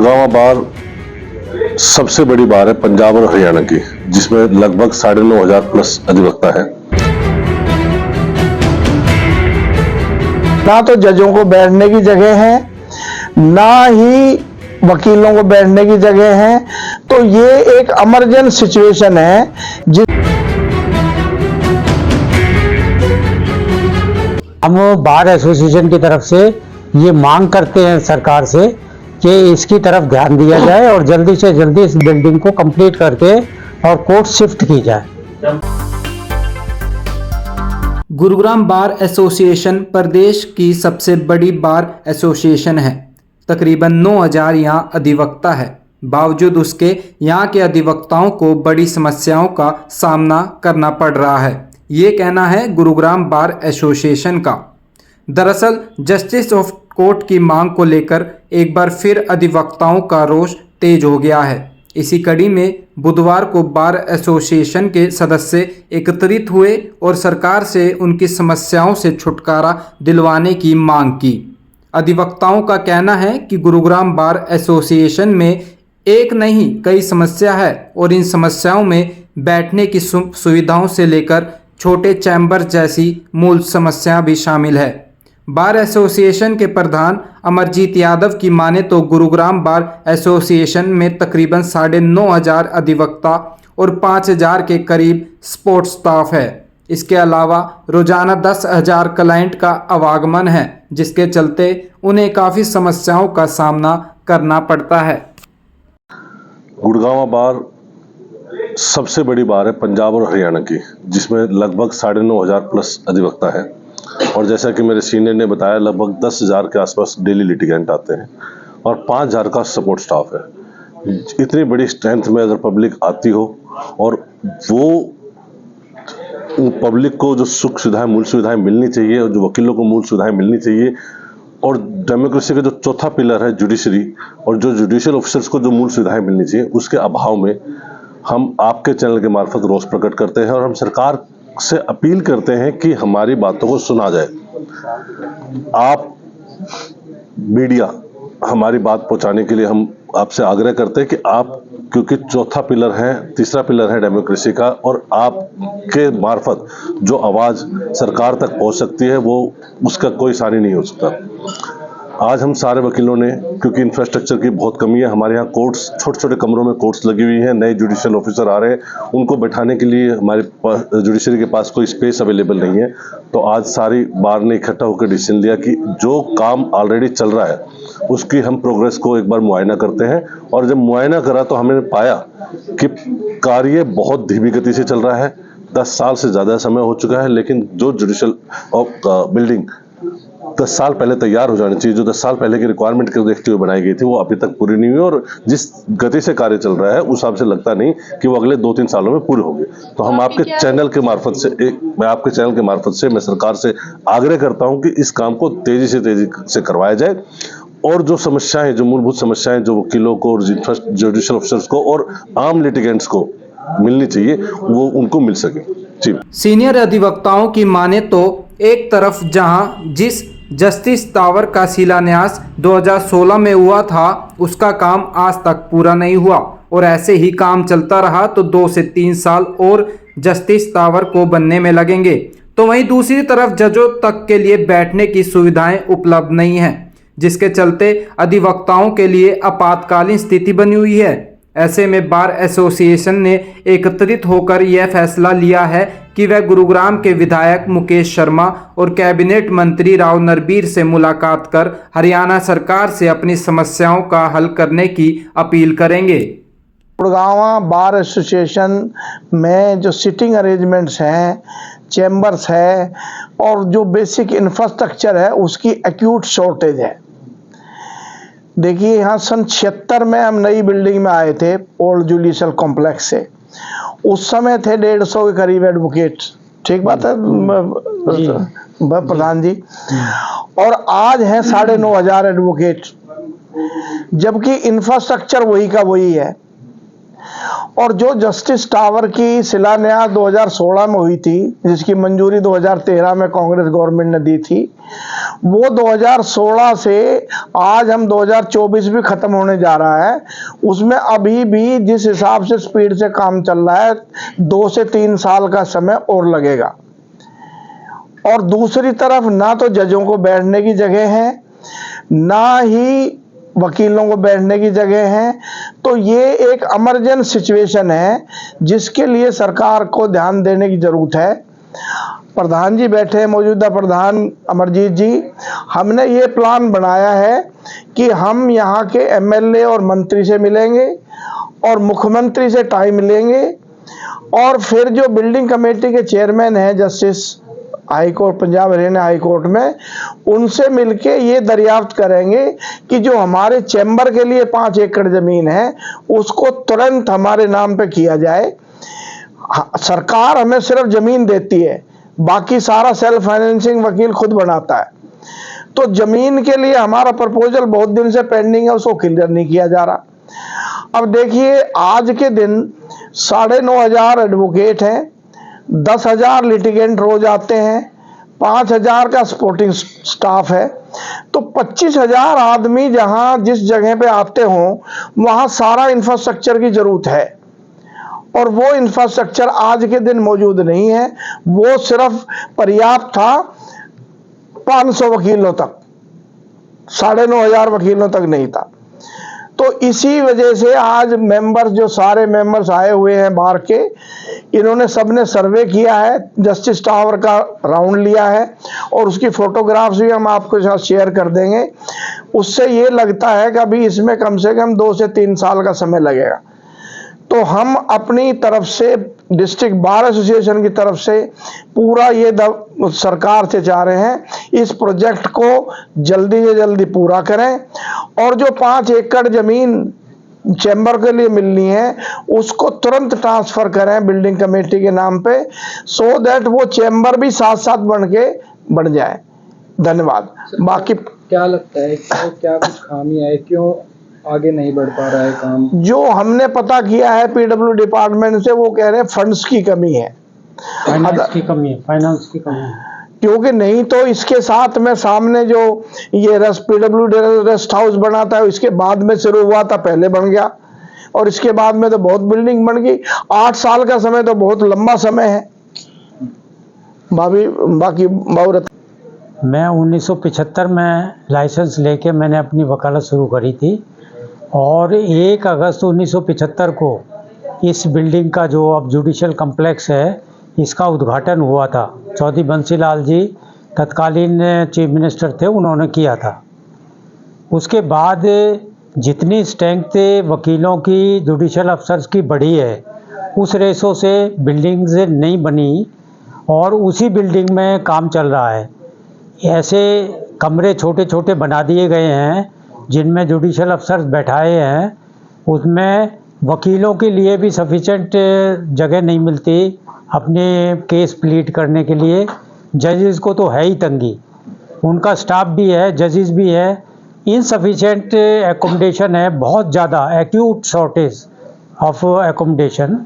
गुड़गांव बार सबसे बड़ी बार है पंजाब और हरियाणा की, जिसमें लगभग 9,500 प्लस अधिवक्ता है। ना तो जजों को बैठने की जगह है, ना ही वकीलों को बैठने की जगह है। तो ये एक इमरजेंट सिचुएशन है हम बार एसोसिएशन की तरफ से ये मांग करते हैं सरकार से कि इसकी तरफ ध्यान दिया जाए और जल्दी से जल्दी इस बिल्डिंग को कंप्लीट करके और कोर्ट शिफ्ट की जाए। गुरुग्राम बार एसोसिएशन प्रदेश की सबसे बड़ी बार एसोसिएशन है। तकरीबन 9,000 यहाँ अधिवक्ता है। बावजूद उसके यहाँ के अधिवक्ताओं को बड़ी समस्याओं का सामना करना पड़ रहा है, ये कहना है गुरुग्राम बार एसोसिएशन का। दरअसल जस्टिस ऑफ कोर्ट की मांग को लेकर एक बार फिर अधिवक्ताओं का रोष तेज हो गया है। इसी कड़ी में बुधवार को बार एसोसिएशन के सदस्य एकत्रित हुए और सरकार से उनकी समस्याओं से छुटकारा दिलवाने की मांग की। अधिवक्ताओं का कहना है कि गुरुग्राम बार एसोसिएशन में एक नहीं कई समस्या है और इन समस्याओं में बैठने की सुविधाओं से लेकर छोटे चैम्बर जैसी मूल समस्या भी शामिल है। बार एसोसिएशन के प्रधान अमरजीत यादव की माने तो गुरुग्राम बार एसोसिएशन में तकरीबन 9,500 अधिवक्ता और 5,000 के करीब सपोर्ट स्टाफ है। इसके अलावा रोजाना 10,000 क्लाइंट का आवागमन है, जिसके चलते उन्हें काफ़ी समस्याओं का सामना करना पड़ता है। गुड़गांव बार सबसे बड़ी बार है पंजाब और हरियाणा की, जिसमें लगभग 9,500 प्लस अधिवक्ता है। और जैसा कि मेरे सीनियर ने बताया, लगभग 10,000 के आसपास डेली लिटिगेंट आते हैं और 5,000 का सपोर्ट स्टाफ है। इतनी बड़ी स्ट्रेंथ में अगर पब्लिक आती हो और वो पब्लिक को जो सुख सुविधाएं, मूल सुविधाएं मिलनी चाहिए और जो वकीलों को मूल सुविधाएं मिलनी चाहिए, और डेमोक्रेसी का जो चौथा पिलर है जुडिशरी, और जो जुडिशियल ऑफिसर्स को जो मूल सुविधाएं मिलनी चाहिए, उसके अभाव में हम आपके चैनल के मार्फत रोष प्रकट करते हैं और हम सरकार से अपील करते हैं कि हमारी बातों को सुना जाए। आप मीडिया हमारी बात पहुंचाने के लिए हम आपसे आग्रह करते हैं कि आप, क्योंकि चौथा पिलर है, तीसरा पिलर है डेमोक्रेसी का, और आपके मार्फत जो आवाज सरकार तक पहुंच सकती है वो उसका कोई सानी नहीं हो सकता। आज हम सारे वकीलों ने, क्योंकि इंफ्रास्ट्रक्चर की बहुत कमी है, हमारे यहाँ कोर्ट्स, छोटे छोटे कमरों में कोर्ट्स लगी हुई हैं, नए जुडिशियल ऑफिसर आ रहे हैं, उनको बैठाने के लिए हमारे जुडिशरी के पास कोई स्पेस अवेलेबल नहीं है। तो आज सारी बार ने इकट्ठा होकर डिसीजन लिया कि जो काम ऑलरेडी चल रहा है उसकी हम प्रोग्रेस को एक बार मुआयना करते हैं। और जब मुआयना करा तो हमने पाया कि कार्य बहुत धीमी गति से चल रहा है। 10 साल से ज़्यादा समय हो चुका है, लेकिन जो जुडिशियल बिल्डिंग 10 साल पहले तैयार हो जानी चाहिए, जो 10 साल पहले की रिक्वायरमेंट को देखते हुए बनाई गई थी, वो अभी तक पूरी नहीं हुई। और जिस गति से कार्य चल रहा है उस हिसाब से लगता नहीं कि वो अगले 2-3 सालों में पूरे होंगे। तो हम आपके चैनल के मार्फत से मैं सरकार से आग्रह करता हूं कि इस काम को तेजी से करवाया जाए और जो समस्याएं, जो मूलभूत समस्याएं जो वकीलों को, जुडिशियल ऑफिसर्स को और आम लिटिगेंट्स को मिलनी चाहिए, वो उनको मिल सके। जी। सीनियर अधिवक्ताओं की माने तो एक तरफ जहां जिस जस्टिस टावर का शिलान्यास 2016 में हुआ था, उसका काम आज तक पूरा नहीं हुआ और ऐसे ही काम चलता रहा तो 2 से 3 साल और जस्टिस टावर को बनने में लगेंगे। तो वहीं दूसरी तरफ जजों तक के लिए बैठने की सुविधाएं उपलब्ध नहीं है, जिसके चलते अधिवक्ताओं के लिए आपातकालीन स्थिति बनी हुई है। ऐसे में बार एसोसिएशन ने एकत्रित होकर यह फैसला लिया है कि वह गुरुग्राम के विधायक मुकेश शर्मा और कैबिनेट मंत्री राव नरबीर से मुलाकात कर हरियाणा सरकार से अपनी समस्याओं का हल करने की अपील करेंगे। गुड़गांव बार एसोसिएशन में जो सिटिंग अरेंजमेंट्स हैं, चैम्बर्स है और जो बेसिक इंफ्रास्ट्रक्चर है, उसकी एक्यूट शॉर्टेज है। देखिए, यहाँ सन 76 में हम नई बिल्डिंग में आए थे, ओल्ड जुडिशियल कॉम्प्लेक्स से। उस समय थे 150 के करीब एडवोकेट। ठीक बात है प्रधान जी। और आज है 9,500 एडवोकेट, जबकि इंफ्रास्ट्रक्चर वही का वही है। और जो जस्टिस टावर की शिलान्यास 2016 में हुई थी, जिसकी मंजूरी 2013 में कांग्रेस गवर्नमेंट ने दी थी, वो 2016 से आज हम 2024 भी खत्म होने जा रहा है, उसमें अभी भी जिस हिसाब से स्पीड से काम चल रहा है 2 से 3 साल का समय और लगेगा। और दूसरी तरफ ना तो जजों को बैठने की जगह है, ना ही वकीलों को बैठने की जगह है। तो ये एक इमरजेंट सिचुएशन है जिसके लिए सरकार को ध्यान देने की जरूरत है। प्रधान जी बैठे हैं, मौजूदा प्रधान अमरजीत जी, हमने ये प्लान बनाया है कि हम यहाँ के एमएलए और मंत्री से मिलेंगे और मुख्यमंत्री से टाइम लेंगे, और फिर जो बिल्डिंग कमेटी के चेयरमैन हैं justice high court, Punjab Haryana high court में, उनसे मिलके ये दरियाफ्त करेंगे कि जो हमारे चैम्बर के लिए 5 एकड़ जमीन है उसको तुरंत हमारे नाम पे किया जाए। सरकार हमें सिर्फ जमीन देती है, बाकी सारा सेल्फ फाइनेंसिंग वकील खुद बनाता है। तो जमीन के लिए हमारा प्रपोजल बहुत दिन से पेंडिंग है, उसको क्लियर नहीं किया जा रहा। अब देखिए, आज के दिन 9,500 एडवोकेट हैं, 10,000 लिटिगेंट रोज आते हैं, 5,000 का सपोर्टिंग स्टाफ है, तो 25,000 आदमी जहां जिस जगह पे आते हों वहां सारा इंफ्रास्ट्रक्चर की जरूरत है, और वो इंफ्रास्ट्रक्चर आज के दिन मौजूद नहीं है। वो सिर्फ पर्याप्त था 500 वकीलों तक, 9,500 वकीलों तक नहीं था। तो इसी वजह से आज मेंबर्स, जो सारे मेंबर्स आए हुए हैं बाहर के, इन्होंने सबने सर्वे किया है, जस्टिस टावर का राउंड लिया है, और उसकी फोटोग्राफ्स भी हम आपके साथ शेयर कर देंगे। उससे ये लगता है कि अभी इसमें कम से कम 2 से 3 साल का समय लगेगा। तो हम अपनी तरफ से, डिस्ट्रिक्ट बार एसोसिएशन की तरफ से पूरा ये सरकार से चाह रहे हैं इस प्रोजेक्ट को जल्दी से जल्दी पूरा करें, और जो 5 एकड़ जमीन चैम्बर के लिए मिलनी है उसको तुरंत ट्रांसफर करें बिल्डिंग कमेटी के नाम पे, सो दैट वो चैम्बर भी साथ साथ बन जाए। धन्यवाद। बाकी क्या लगता है, क्या कुछ खामी है, क्यों आगे नहीं बढ़ पा रहा है काम? जो हमने पता किया है पीडब्ल्यू डिपार्टमेंट से, वो कह रहे हैं फंड्स की कमी है, फाइनेंस की कमी है, क्योंकि नहीं तो इसके साथ में सामने जो ये पीडब्ल्यू रेस्ट हाउस बना था, इसके बाद में शुरू हुआ था, पहले बन गया, और इसके बाद में तो बहुत बिल्डिंग बन गई। 8 साल का समय तो बहुत लंबा समय है। बाकी बहुरत, मैं 1975 में लाइसेंस लेके मैंने अपनी वकालत शुरू करी थी, और 1 अगस्त 1975 को इस बिल्डिंग का जो अब जुडिशियल कम्प्लेक्स है इसका उद्घाटन हुआ था। चौधरी बंसीलाल जी तत्कालीन चीफ मिनिस्टर थे, उन्होंने किया था। उसके बाद जितनी स्ट्रेंथ वकीलों की, जुडिशियल अफसर्स की बढ़ी है, उस रेशो से बिल्डिंग्स नहीं बनी, और उसी बिल्डिंग में काम चल रहा है। ऐसे कमरे छोटे छोटे बना दिए गए हैं जिनमें जुडिशियल अफसर्स बैठाए हैं, उसमें वकीलों के लिए भी सफिशेंट जगह नहीं मिलती अपने केस प्लीड करने के लिए। जजेस को तो है ही तंगी, उनका स्टाफ भी है, जजेस भी है, इनसफिशेंट एकोमोडेशन है, बहुत ज़्यादा एक्यूट शॉर्टेज ऑफ एकोमोडेशन।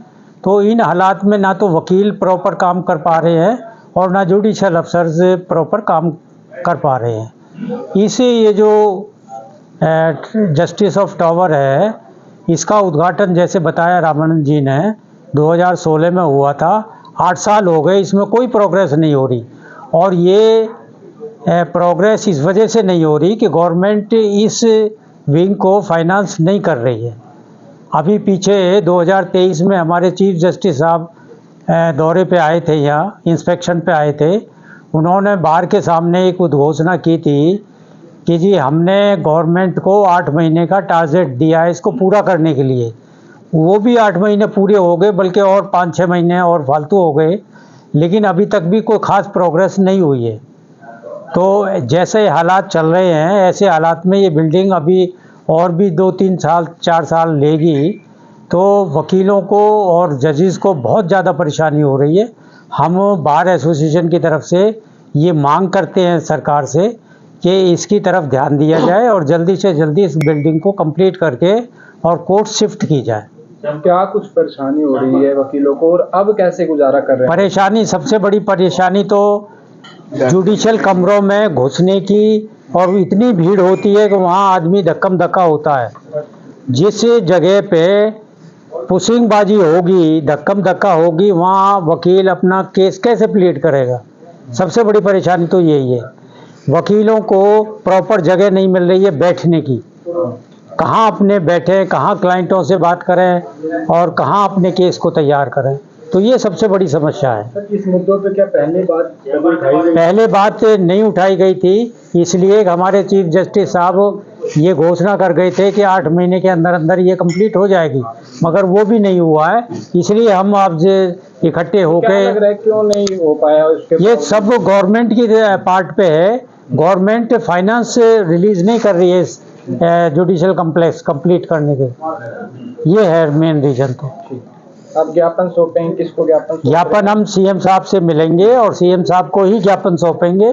तो इन हालात में ना तो वकील प्रॉपर काम कर पा रहे हैं और ना जुडिशियल अफसर्स प्रॉपर काम कर पा रहे हैं। इसे ये जो जस्टिस ऑफ टावर है, इसका उद्घाटन जैसे बताया रामानंद जी ने 2016 में हुआ था। 8 साल हो गए, इसमें कोई प्रोग्रेस नहीं हो रही, और ये प्रोग्रेस इस वजह से नहीं हो रही कि गवर्नमेंट इस विंग को फाइनेंस नहीं कर रही है। अभी पीछे 2023 में हमारे चीफ जस्टिस साहब दौरे पे आए थे, यहाँ इंस्पेक्शन पे आए थे। उन्होंने बार के सामने एक उद्घोषणा की थी कि जी हमने गवर्नमेंट को 8 महीने का टारगेट दिया है इसको पूरा करने के लिए। वो भी 8 महीने पूरे हो गए, बल्कि और 5-6 महीने और फालतू हो गए, लेकिन अभी तक भी कोई ख़ास प्रोग्रेस नहीं हुई है। तो जैसे हालात चल रहे हैं, ऐसे हालात में ये बिल्डिंग अभी और भी 2-3 साल 4 साल लेगी, तो वकीलों को और जजेस को बहुत ज़्यादा परेशानी हो रही है। हम बार एसोसिएशन की तरफ से ये मांग करते हैं सरकार से कि इसकी तरफ ध्यान दिया जाए और जल्दी से जल्दी इस बिल्डिंग को कंप्लीट करके और कोर्ट शिफ्ट की जाए। क्या कुछ परेशानी हो रही है वकीलों को और अब कैसे गुजारा कर रहे हैं? परेशानी, सबसे बड़ी परेशानी तो जुडिशियल कमरों में घुसने की, और इतनी भीड़ होती है कि वहाँ आदमी धक्कम धक्का होता है। जिस जगह पे पुशिंगबाजी होगी, धक्कम धक्का होगी, वहाँ वकील अपना केस कैसे प्लीड करेगा? सबसे बड़ी परेशानी तो यही है। वकीलों को प्रॉपर जगह नहीं मिल रही है बैठने की। कहाँ अपने बैठे, कहाँ क्लाइंटों से बात करें और कहाँ अपने केस को तैयार करें, तो ये सबसे बड़ी समस्या है। सर, इस मुद्दों पे क्या पहले बात नहीं उठाई गई थी, इसलिए हमारे चीफ जस्टिस साहब ये घोषणा कर गए थे कि 8 महीने के अंदर अंदर ये कंप्लीट हो जाएगी, मगर वो भी नहीं हुआ है। इसलिए हम आज इकट्ठे होकर, क्यों नहीं हो पाया उसके? ये सब गवर्नमेंट की पार्ट पे है। गवर्नमेंट फाइनेंस रिलीज नहीं कर रही है जुडिशियल कॉम्प्लेक्स कंप्लीट करने के, ये है मेन रीजन। तो आप ज्ञापन सौंपेंगे, किसको ज्ञापन हम सीएम साहब से मिलेंगे और सीएम साहब को ही ज्ञापन सौंपेंगे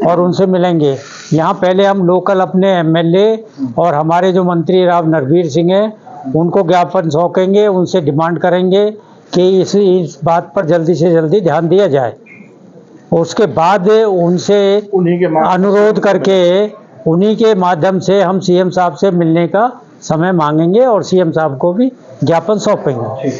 और उनसे मिलेंगे। यहाँ पहले हम लोकल अपने एमएलए और हमारे जो मंत्री राव नरवीर सिंह हैं उनको ज्ञापन सौंपेंगे, उनसे डिमांड करेंगे कि इस बात पर जल्दी से जल्दी ध्यान दिया जाए। उसके बाद उनसे अनुरोध करके उन्हीं के माध्यम से हम सीएम साहब से मिलने का समय मांगेंगे और सीएम साहब को भी ज्ञापन सौंपेंगे।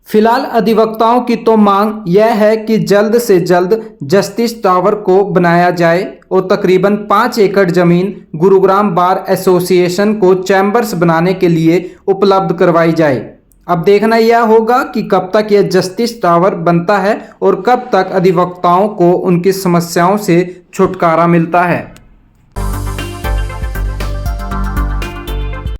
फिलहाल अधिवक्ताओं की तो मांग यह है कि जल्द से जल्द जस्टिस टावर को बनाया जाए और तकरीबन 5 एकड़ जमीन गुरुग्राम बार एसोसिएशन को चैम्बर्स बनाने के लिए उपलब्ध करवाई जाए। अब देखना यह होगा कि कब तक यह जस्टिस टावर बनता है और कब तक अधिवक्ताओं को उनकी समस्याओं से छुटकारा मिलता है।